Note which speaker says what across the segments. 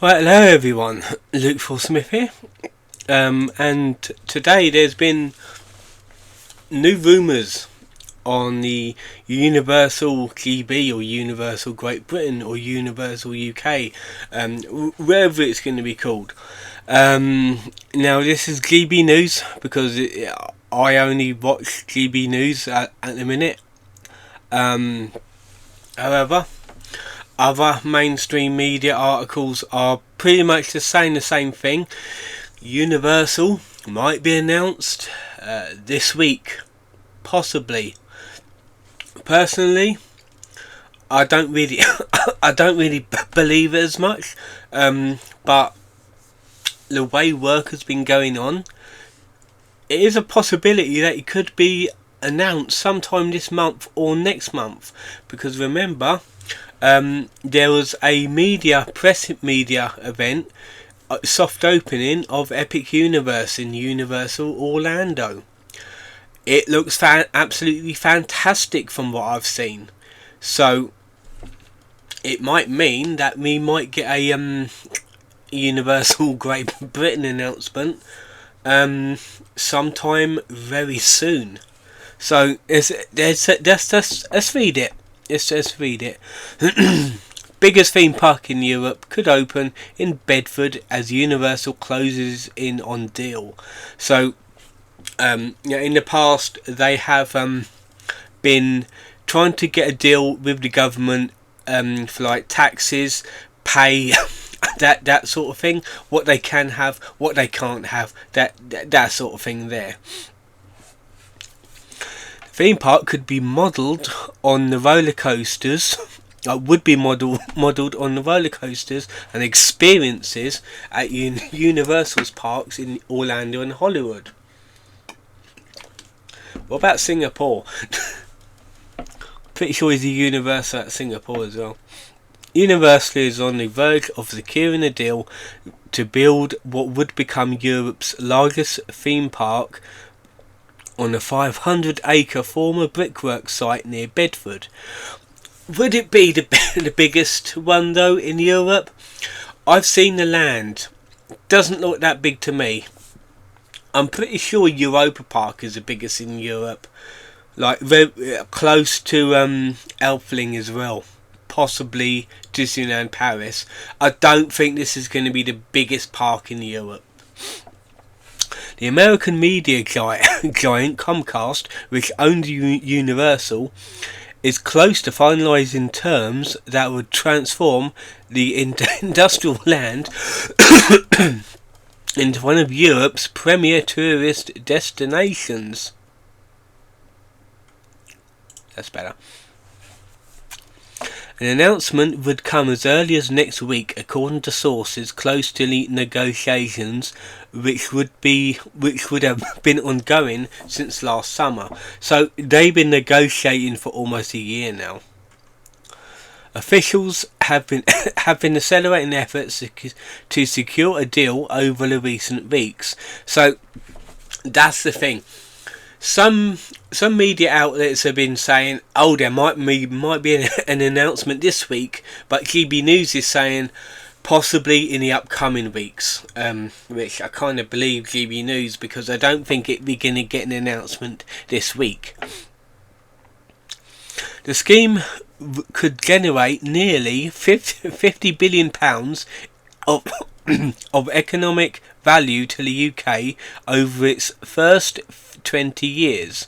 Speaker 1: Right, hello everyone, Luke Smith here, and today there's been new rumours on the Universal GB or Universal Great Britain or Universal UK, wherever it's going to be called. Now this is GB News because I only watch GB News at the minute. However, other mainstream media articles are pretty much saying the same thing. Universal might be announced this week, possibly. Personally, I don't really, I don't really believe it as much. But the way work has been going on, it is a possibility that it could be announced sometime this month or next month. Because remember, there was a press media event, soft opening of Epic Universe in Universal Orlando. It looks absolutely fantastic from what I've seen. So it might mean that we might get a Universal Great Britain announcement sometime very soon. So let's read it. Let's just read it. Biggest theme park in Europe could open in Bedford as Universal closes in on deal. So, in the past they have been trying to get a deal with the government for like taxes, pay, that sort of thing. What they can have, what they can't have, that sort of thing there. Theme park could be modelled on the roller coasters. Would be modelled on the roller coasters and experiences at Universal's parks in Orlando and Hollywood. What about Singapore? Pretty sure it's a Universal at Singapore as well. Universal is on the verge of securing a deal to build what would become Europe's largest theme park on a 500-acre former brickwork site near Bedford. Would it be the biggest one though in Europe? I've seen the land. Doesn't look that big to me. I'm pretty sure Europa Park is the biggest in Europe. Like very close to Elfling as well. Possibly Disneyland Paris. I don't think this is going to be the biggest park in Europe. The American media giant Comcast, which owns Universal, is close to finalising terms that would transform the industrial land into one of Europe's premier tourist destinations. That's better. An announcement would come as early as next week, according to sources close to the negotiations, which would have been ongoing since last summer. So they've been negotiating for almost a year now. Officials have been accelerating efforts to secure a deal over the recent weeks. So that's the thing. Some media outlets have been saying, oh, there might be an announcement this week, but GB News is saying possibly in the upcoming weeks, which I kind of believe GB News because I don't think we're going to get an announcement this week. The scheme could generate nearly £50 billion of economic value to the UK over its first 20 years,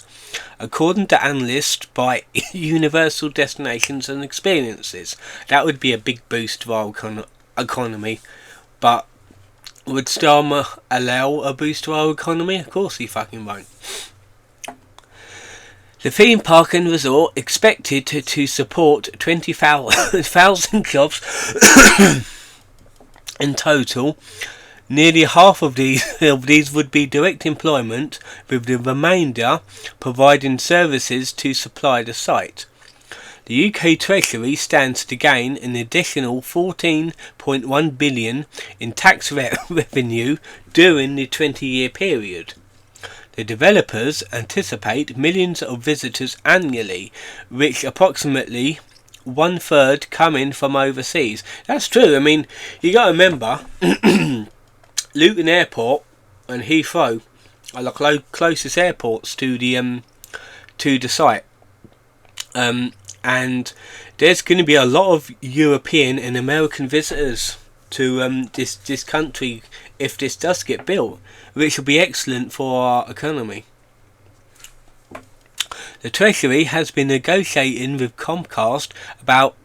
Speaker 1: according to analysts by Universal Destinations and Experiences. That would be a big boost to our economy, but would Starmer allow a boost to our economy? Of course he fucking won't. The theme park and resort expected to support 20,000 jobs in total. Nearly half of these would be direct employment, with the remainder providing services to supply the site. The UK Treasury stands to gain an additional £14.1 billion in tax revenue during the 20-year period. The developers anticipate millions of visitors annually, which approximately 1/3 coming from overseas. That's true. I mean, you got to remember, Luton Airport and Heathrow are the closest airports to the site, and there's going to be a lot of European and American visitors to this country if this does get built, which will be excellent for our economy. The Treasury has been negotiating with Comcast about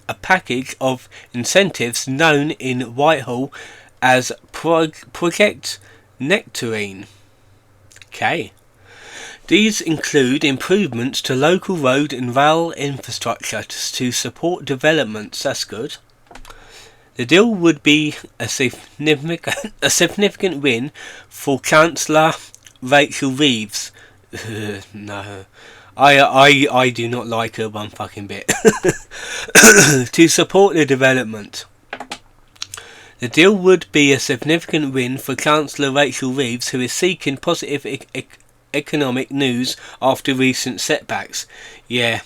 Speaker 1: a package of incentives known in Whitehall as Project Nectarine. Okay. These include improvements to local road and rail infrastructure to support developments. That's good. The deal would be a significant win for Chancellor Rachel Reeves. No, I do not like her one fucking bit. To support the development. The deal would be a significant win for Chancellor Rachel Reeves, who is seeking positive economic news after recent setbacks. Yeah,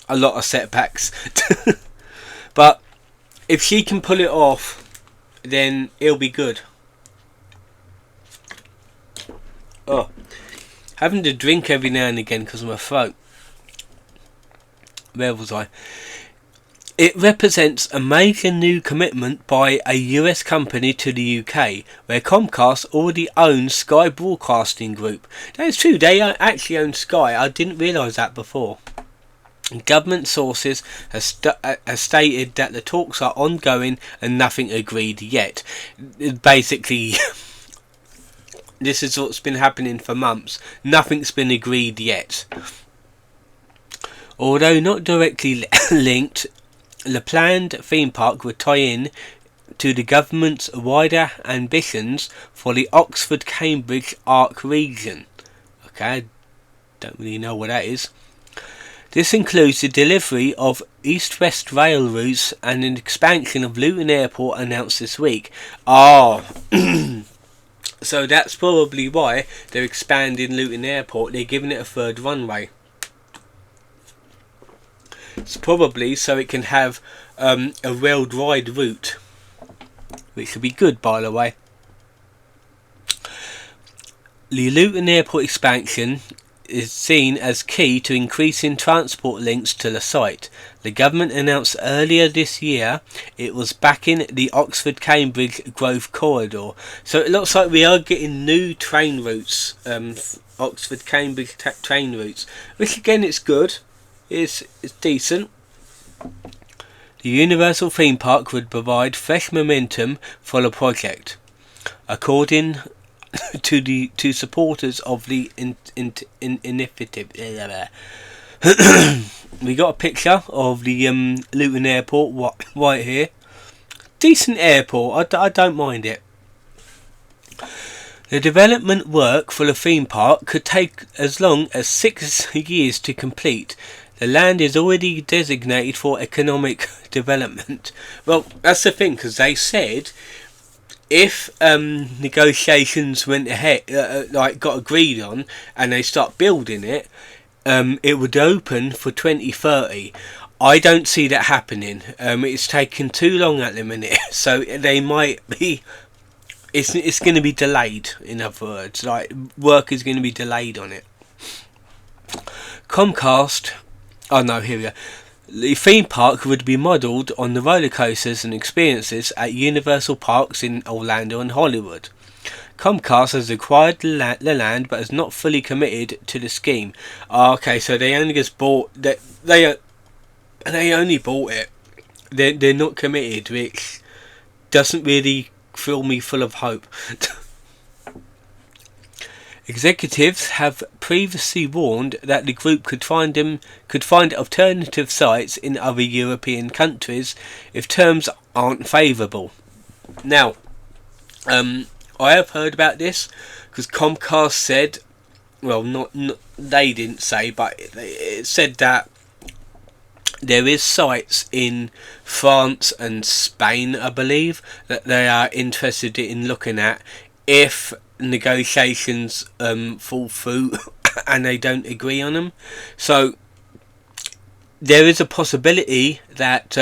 Speaker 1: a lot of setbacks. But if she can pull it off, then it'll be good. Oh, having to drink every now and again because of my throat. Where was I? It represents a major new commitment by a US company to the UK, where Comcast already owns Sky Broadcasting Group. That's true, they actually own Sky. I didn't realise that before. Government sources have stated that the talks are ongoing and nothing agreed yet. Basically, this is what's been happening for months. Nothing's been agreed yet. Although not directly linked, the planned theme park would tie in to the government's wider ambitions for the Oxford-Cambridge Arc region. Okay, I don't really know what that is. This includes the delivery of east-west rail routes and an expansion of Luton Airport announced this week. So that's probably why they're expanding Luton Airport. They're giving it a third runway. It's probably so it can have a rail-wide route, which would be good, by the way. The Luton Airport expansion is seen as key to increasing transport links to the site. The government announced earlier this year it was backing the Oxford-Cambridge Growth Corridor. So it looks like we are getting new train routes, Oxford-Cambridge train routes, which again it's good. It's decent. The Universal theme park would provide fresh momentum for the project, according to supporters of the initiative. We got a picture of the Luton Airport right here. Decent airport. I don't mind it. The development work for the theme park could take as long as 6 years to complete. The land is already designated for economic development. Well, that's the thing, because they said if negotiations went ahead, got agreed on, and they start building it, it would open for 2030. I don't see that happening. It's taken too long at the minute, so they might be. It's going to be delayed. In other words, like work is going to be delayed on it. Comcast. Oh no, here we go. The theme park would be modelled on the roller coasters and experiences at Universal Parks in Orlando and Hollywood. Comcast has acquired the land but has not fully committed to the scheme. Okay, so they only just bought that. They only bought it. They're not committed, which doesn't really fill me full of hope. Executives have previously warned that the group could find alternative sites in other European countries if terms aren't favourable. Now, I have heard about this because Comcast said, well, not they didn't say, but it said that there is sites in France and Spain, I believe, that they are interested in looking at if negotiations fall through and they don't agree on them. So there is a possibility that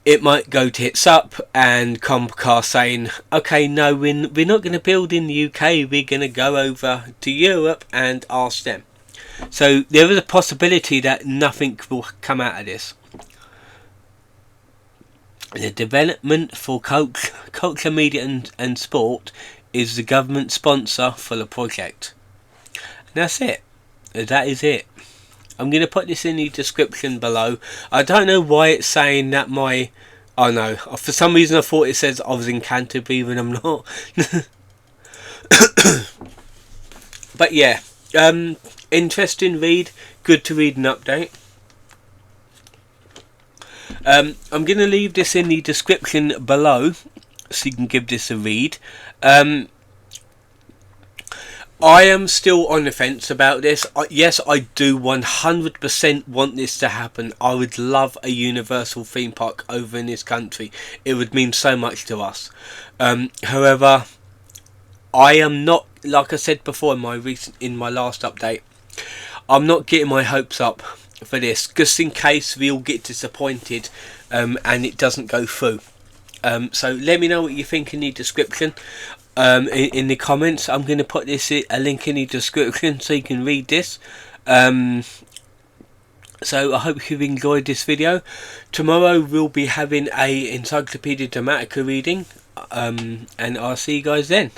Speaker 1: it might go tits up and Comcast saying, okay, no, we're not going to build in the UK, we're going to go over to Europe and ask them. So there is a possibility that nothing will come out of this. The Development for Culture, Media and Sport is the government sponsor for the project. And that's it. That is it. I'm going to put this in the description below. I don't know why it's saying that my... Oh no, for some reason I thought it says I was in Canterbury when I'm not. But yeah, interesting read. Good to read an update. I'm going to leave this in the description below so you can give this a read. I am still on the fence about this. Yes, I do 100% want this to happen. I would love a Universal theme park over in this country. It would mean so much to us. However, I am not, like I said before in my last update, I'm not getting my hopes up for this, just in case we all get disappointed and it doesn't go through. So let me know what you think in the description. In the comments. I'm going to put a link in the description so you can read this. So I hope you've enjoyed this video. Tomorrow we'll be having a Encyclopedia Dramatica reading, and I'll see you guys then.